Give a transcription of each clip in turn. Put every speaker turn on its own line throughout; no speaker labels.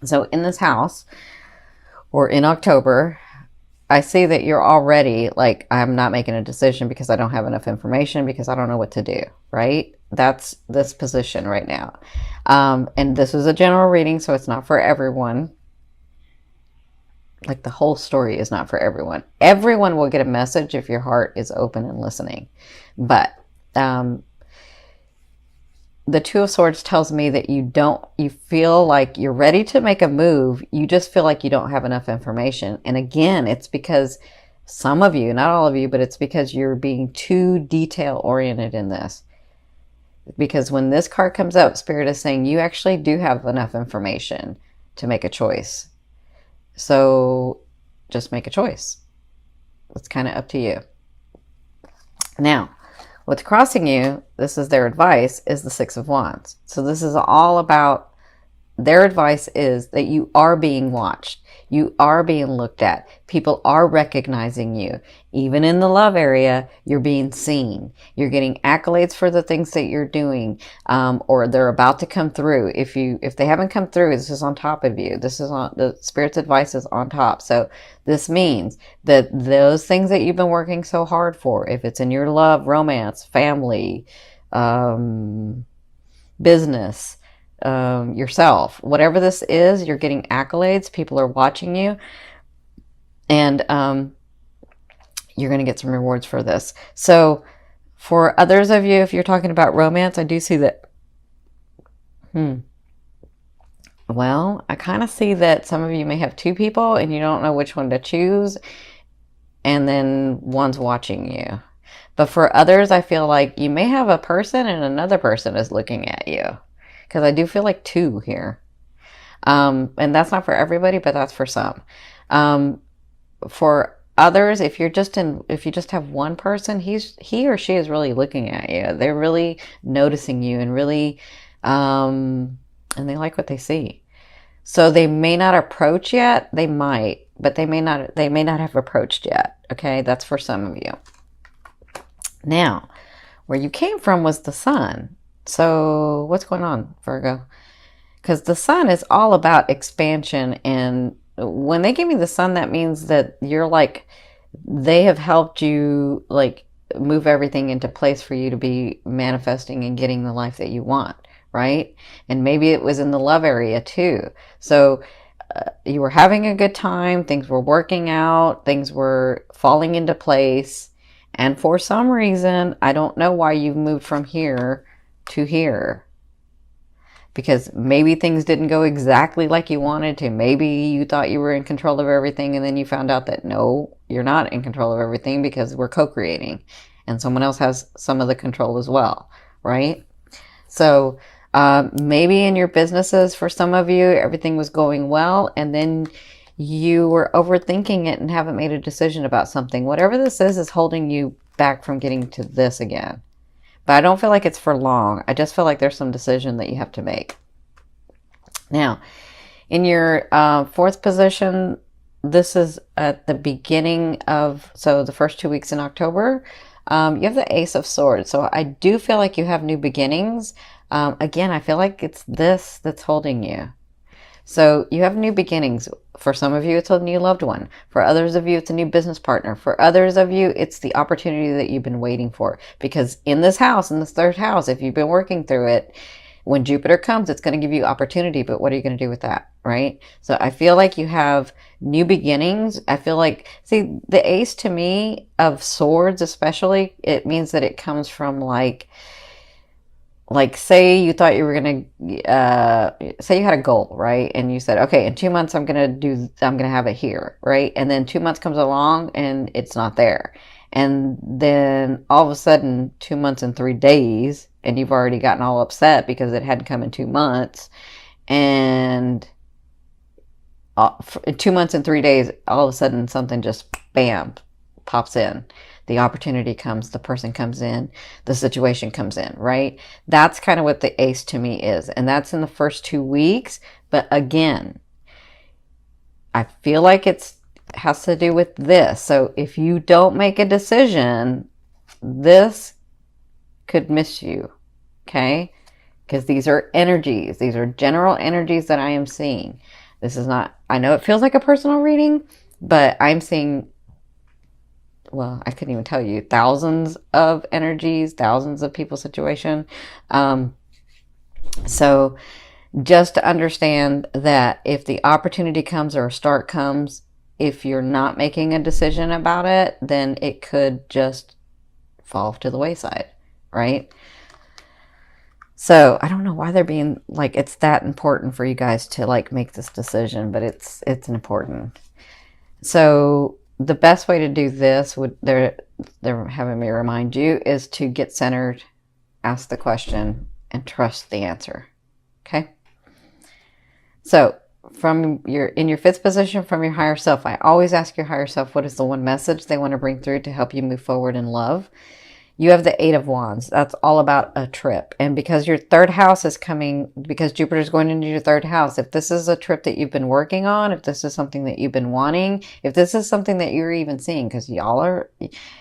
So in this house, or in October, I see that you're already like, I'm not making a decision because I don't have enough information, because I don't know what to do, right? That's this position right now. And this is a general reading, so it's not for everyone. Like, the whole story is not for everyone. Everyone will get a message if your heart is open and listening. But the Two of Swords tells me that you feel like you're ready to make a move. You just feel like you don't have enough information. And again, it's because some of you, not all of you, but it's because you're being too detail oriented in this. Because when this card comes up, Spirit is saying you actually do have enough information to make a choice. So just make a choice. It's kind of up to you. Now, what's crossing you, this is their advice, is the Six of Wands. So this is all about, their advice is that you are being watched. You are being looked at. People are recognizing you. Even in the love area, you're being seen. You're getting accolades for the things that you're doing, or they're about to come through. If they haven't come through, this is on top of you. This is on, the Spirit's advice is on top. So this means that those things that you've been working so hard for, if it's in your love, romance, family, business, yourself, whatever this is, you're getting accolades. People are watching you, and you're going to get some rewards for this. So for others of you, if you're talking about romance, I do see that, well, I kind of see that some of you may have two people and you don't know which one to choose, and then one's watching you. But for others, I feel like you may have a person and another person is looking at you, because I do feel like two here. And that's not for everybody, but that's for some. For others, if you just have one person, he or she is really looking at you. They're really noticing you, and really, and they like what they see. So they may not approach yet. They might, but they may not have approached yet. Okay, that's for some of you. Now, where you came from was the sun. So what's going on, Virgo? Because the sun is all about expansion. And when they give me the sun, that means that you're like, they have helped you like move everything into place for you to be manifesting and getting the life that you want, right? And maybe it was in the love area too. So you were having a good time, things were working out, things were falling into place. And for some reason, I don't know why you've moved from here to here. Because maybe things didn't go exactly like you wanted to. Maybe you thought you were in control of everything, and then you found out that no, you're not in control of everything, because we're co-creating. And someone else has some of the control as well, right? So maybe in your businesses, for some of you, everything was going well, and then you were overthinking it and haven't made a decision about something. Whatever this is holding you back from getting to this again. But I don't feel like it's for long. I just feel like there's some decision that you have to make. Now, in your fourth position, this is at the beginning of, so the first 2 weeks in October, you have the Ace of Swords. So I do feel like you have new beginnings. Again, I feel like it's this that's holding you. So you have new beginnings. For some of you, it's a new loved one. For others of you, it's a new business partner. For others of you, it's the opportunity that you've been waiting for. Because in this house, in this third house, if you've been working through it, when Jupiter comes, it's going to give you opportunity. But what are you going to do with that, right? So I feel like you have new beginnings. I feel like, see, the Ace to me of Swords especially, it means that it comes from like say you thought you were going to, say you had a goal, right? And you said, okay, in 2 months, I'm going to have it here, right? And then 2 months comes along and it's not there. And then all of a sudden, 2 months and 3 days, and you've already gotten all upset because it hadn't come in 2 months. And 2 months and 3 days, all of a sudden something just, bam, pops in. The opportunity comes, the person comes in, the situation comes in, right? That's kind of what the Ace to me is. And that's in the first 2 weeks. But again, I feel like it has to do with this. So if you don't make a decision, this could miss you, okay? Because these are energies. These are general energies that I am seeing. This is not, I know it feels like a personal reading, but I'm seeing, well, I couldn't even tell you, thousands of energies, thousands of people's situation. So just to understand that if the opportunity comes or a start comes, if you're not making a decision about it, then it could just fall to the wayside, right? So I don't know why they're being like, it's that important for you guys to like make this decision, but it's important. So the best way to do this would, they're having me remind you, is to get centered, ask the question, and trust the answer. Okay. So in your fifth position from your higher self, I always ask your higher self, what is the one message they want to bring through to help you move forward in love? You have the Eight of Wands. That's all about a trip. And because your third house is coming, because Jupiter's going into your third house, if this is a trip that you've been working on, if this is something that you've been wanting, if this is something that you're even seeing, because y'all are,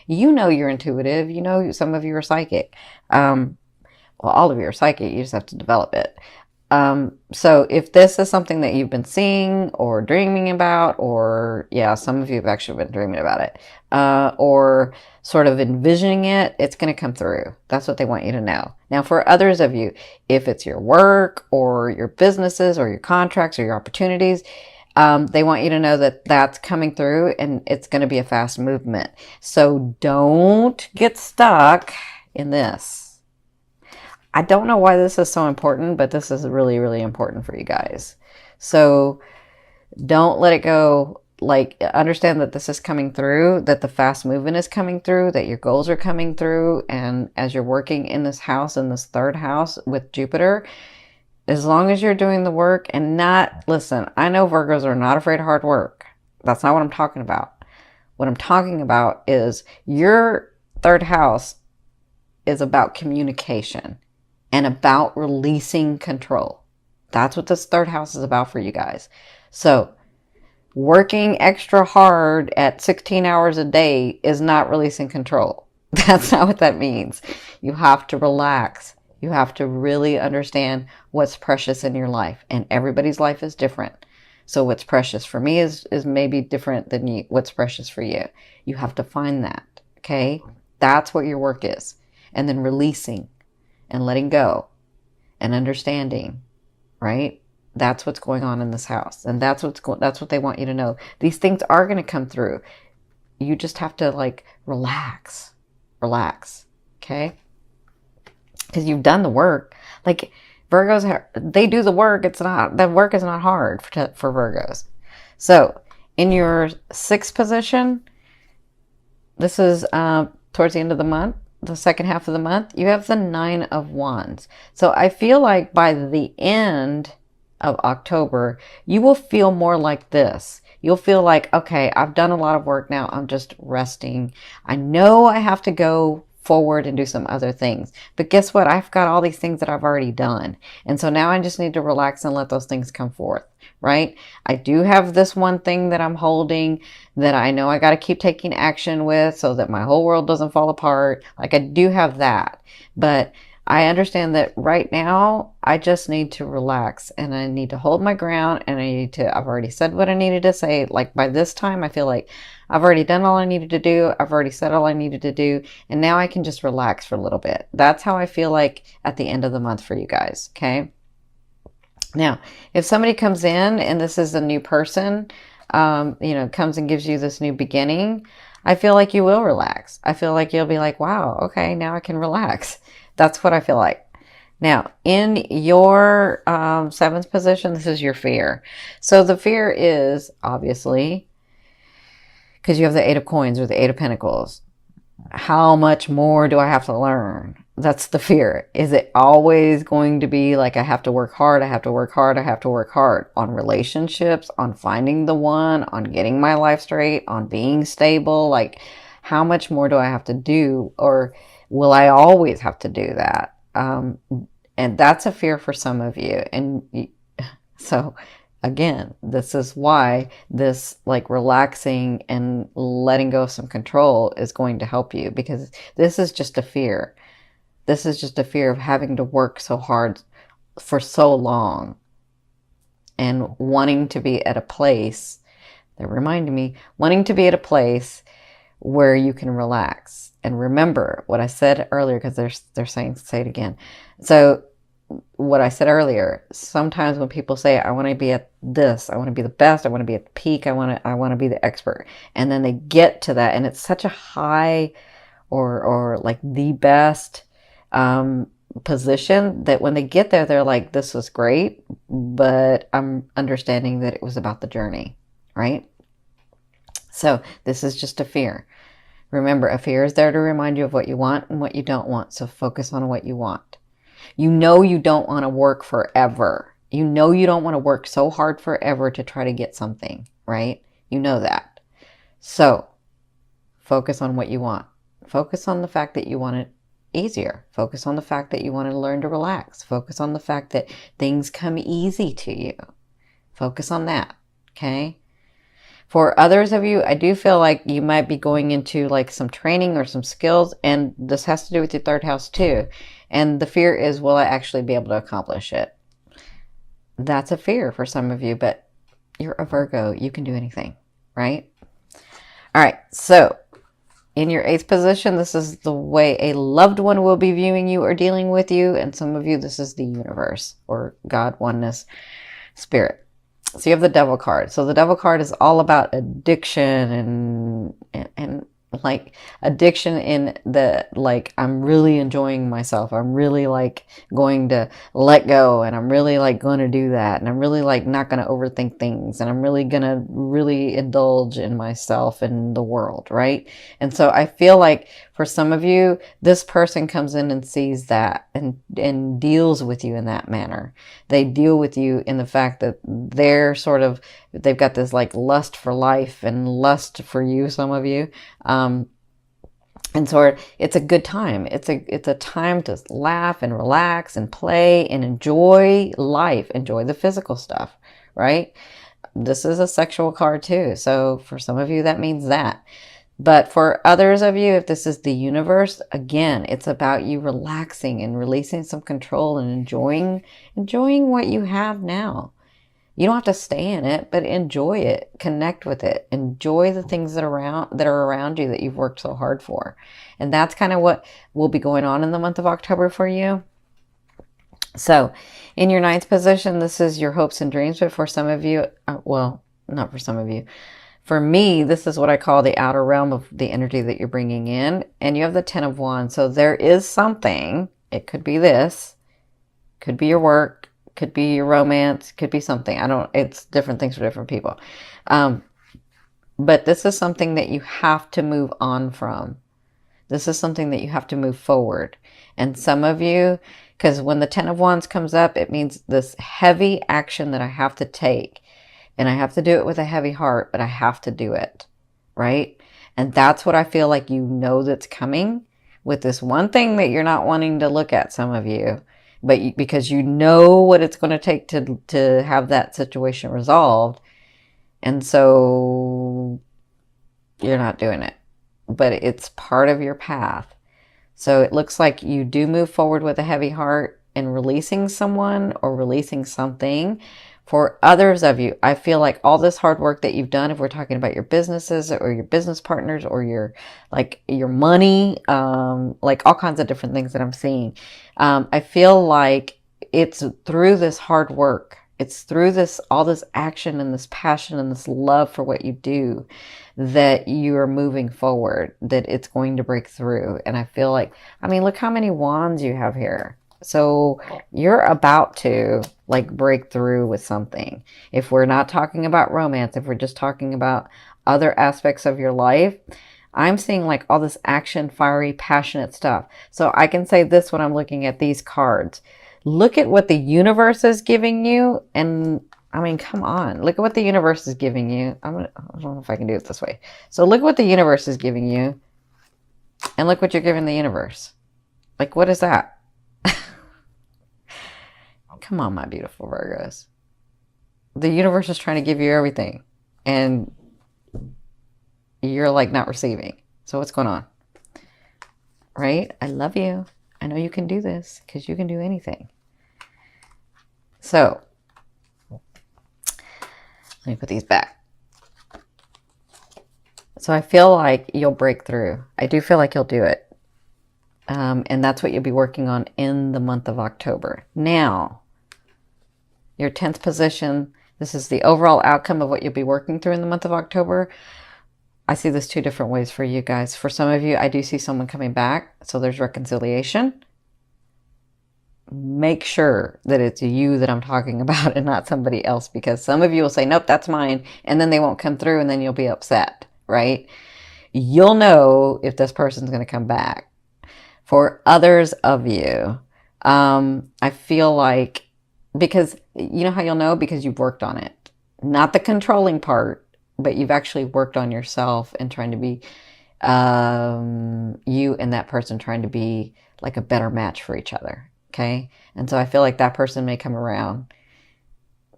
you know, you're intuitive, you know, some of you are psychic. Well, all of you are psychic. You just have to develop it. So if this is something that you've been seeing or dreaming about, or yeah, some of you have actually been dreaming about it, or sort of envisioning it, it's going to come through. That's what they want you to know. Now, for others of you, if it's your work or your businesses or your contracts or your opportunities, they want you to know that that's coming through and it's going to be a fast movement. So don't get stuck in this. I don't know why this is so important, but this is really, really important for you guys. So don't let it go. Like, understand that this is coming through, that the fast movement is coming through, that your goals are coming through. And as you're working in this house, in this third house with Jupiter, as long as you're doing the work and not, listen, I know Virgos are not afraid of hard work. That's not what I'm talking about. What I'm talking about is your third house is about communication and about releasing control. That's what this third house is about for you guys. So working extra hard at 16 hours a day is not releasing control. That's not what that means. You have to relax. You have to really understand what's precious in your life. And everybody's life is different. So what's precious for me is maybe different than what's precious for you. You have to find that. Okay? That's what your work is. And then releasing and letting go and understanding, right? That's what's going on in this house. And that's what they want you to know. These things are going to come through. You just have to like relax, okay? Because you've done the work. Like Virgos, they do the work. That work is not hard for Virgos. So in your sixth position, this is towards the end of the month, the second half of the month, you have the Nine of Wands. So I feel like by the end of October, you will feel more like this. You'll feel like, okay, I've done a lot of work now. I'm just resting. I know I have to go forward and do some other things. But guess what? I've got all these things that I've already done. And so now I just need to relax and let those things come forth, right? I do have this one thing that I'm holding that I know I got to keep taking action with so that my whole world doesn't fall apart. Like I do have that. But I understand that right now I just need to relax and I need to hold my ground and I've already said what I needed to say. Like by this time, I feel like I've already done all I needed to do. I've already said all I needed to do. And now I can just relax for a little bit. That's how I feel like at the end of the month for you guys. Okay. Now, if somebody comes in and this is a new person, comes and gives you this new beginning, I feel like you will relax. I feel like you'll be like, wow, okay, now I can relax. That's what I feel like. Now, in your seventh position, this is your fear. So the fear is obviously, because you have the Eight of Coins or the Eight of Pentacles, how much more do I have to learn? That's the fear. Is it always going to be like I have to work hard, I have to work hard, I have to work hard on relationships, on finding the one, on getting my life straight, on being stable? Like, how much more do I have to do? Or will I always have to do that? And that's a fear for some of you. And so again, this is why this like relaxing and letting go of some control is going to help you, because this is just a fear. This is just a fear of having to work so hard for so long and wanting to be at a place, they're reminding me, wanting to be at a place where you can relax. And remember what I said earlier, because they're saying, say it again. So what I said earlier, sometimes when people say, I want to be at this, I want to be the best, I want to be at the peak, I want to be the expert. And then they get to that, and it's such a high or like the best position that when they get there, they're like, this was great, but I'm understanding that it was about the journey, right? So this is just a fear. Remember, a fear is there to remind you of what you want and what you don't want. So focus on what you want. You know you don't want to work forever. You know you don't want to work so hard forever to try to get something, right? You know that. So focus on what you want. Focus on the fact that you want it easier. Focus on the fact that you want to learn to relax. Focus on the fact that things come easy to you. Focus on that, okay? For others of you, I do feel like you might be going into like some training or some skills, and this has to do with your third house too. And the fear is, will I actually be able to accomplish it? That's a fear for some of you, but you're a Virgo. You can do anything, right? All right, so in your 8th position, this is the way a loved one will be viewing you or dealing with you. And some of you, this is the universe or God, oneness, spirit. So you have the Devil card. So the Devil card is all about addiction and like addiction in the, like, I'm really enjoying myself. I'm really like going to let go, and I'm really like going to do that. And I'm really like not going to overthink things. And I'm really going to really indulge in myself and the world, right? And so I feel like for some of you, this person comes in and sees that and deals with you in that manner. They deal with you in the fact that they're sort of, they've got this like lust for life and lust for you, some of you. And so it's a good time. It's a time to laugh and relax and play and enjoy life, enjoy the physical stuff, right? This is a sexual card too. So for some of you, that means that. But for others of you, if this is the universe, again, it's about you relaxing and releasing some control and enjoying what you have now. You don't have to stay in it, but enjoy it, connect with it, enjoy the things that are around you that you've worked so hard for. And that's kind of what will be going on in the month of October for you. So in your 9th position, this is your hopes and dreams. But for some of you, well, not for some of you, for me, this is what I call the outer realm of the energy that you're bringing in. And you have the 10 of Wands. So there is something, it could be this, could be your work, could be your romance, could be something. It's different things for different people. But this is something that you have to move on from. This is something that you have to move forward. And some of you, because when the 10 of Wands comes up, it means this heavy action that I have to take. And I have to do it with a heavy heart, but I have to do it, right? And that's what I feel like you know that's coming with this one thing that you're not wanting to look at, some of you. But because you know what it's going to take to have that situation resolved. And so you're not doing it. But it's part of your path. So it looks like you do move forward with a heavy heart and releasing someone or releasing something. For others of you, I feel like all this hard work that you've done, if we're talking about your businesses or your business partners or your money, like all kinds of different things that I'm seeing. I feel like it's through this hard work. It's through all this action and this passion and this love for what you do that you are moving forward, that it's going to break through. And I feel like, I mean, look how many wands you have here. So you're about to like break through with something. If we're not talking about romance, if we're just talking about other aspects of your life, I'm seeing like all this action, fiery, passionate stuff. So I can say this when I'm looking at these cards. Look at what the universe is giving you. And I mean, come on, look at what the universe is giving you. I don't know if I can do it this way. So look what the universe is giving you and look what you're giving the universe. Like, what is that? Come on, my beautiful Virgos. The universe is trying to give you everything and you're like not receiving. So what's going on? Right? I love you. I know you can do this because you can do anything. So Let me put these back. So I feel like you'll break through. I do feel like you'll do it. And that's what you'll be working on in the month of October. Now, your 10th position, this is the overall outcome of what you'll be working through in the month of October. I see this two different ways for you guys. For some of you, I do see someone coming back. So there's reconciliation. Make sure that it's you that I'm talking about and not somebody else, because some of you will say, nope, that's mine. And then they won't come through and then you'll be upset, right? You'll know if this person's going to come back. For others of you, I feel like, because you know how you'll know? Because you've worked on it. Not the controlling part, but you've actually worked on yourself and trying to be, you and that person trying to be like a better match for each other. Okay. And so I feel like that person may come around.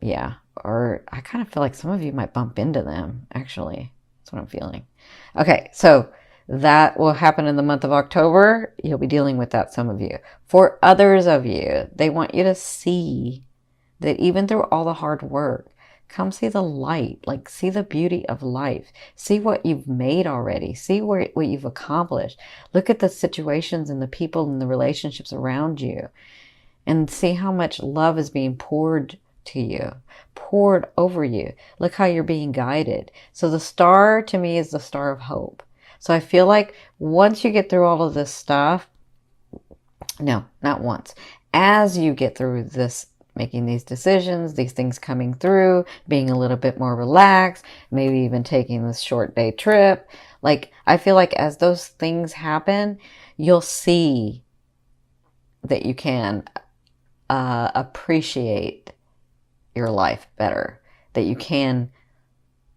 Yeah. Or I kind of feel like some of you might bump into them, actually. That's what I'm feeling. Okay. So that will happen in the month of October. You'll be dealing with that, some of you. For others of you, they want you to see that even through all the hard work, come see the light, like see the beauty of life. See what you've made already. See what you've accomplished. Look at the situations and the people and the relationships around you and see how much love is being poured to you, poured over you. Look how you're being guided. So the star to me is the star of hope. So I feel like once you get through all of this stuff, no, not once, as you get through this, making these decisions, these things coming through, being a little bit more relaxed, maybe even taking this short day trip. Like, I feel like as those things happen, you'll see that you can appreciate your life better, that you can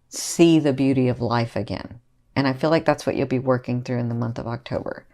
see the beauty of life again. And I feel like that's what you'll be working through in the month of October.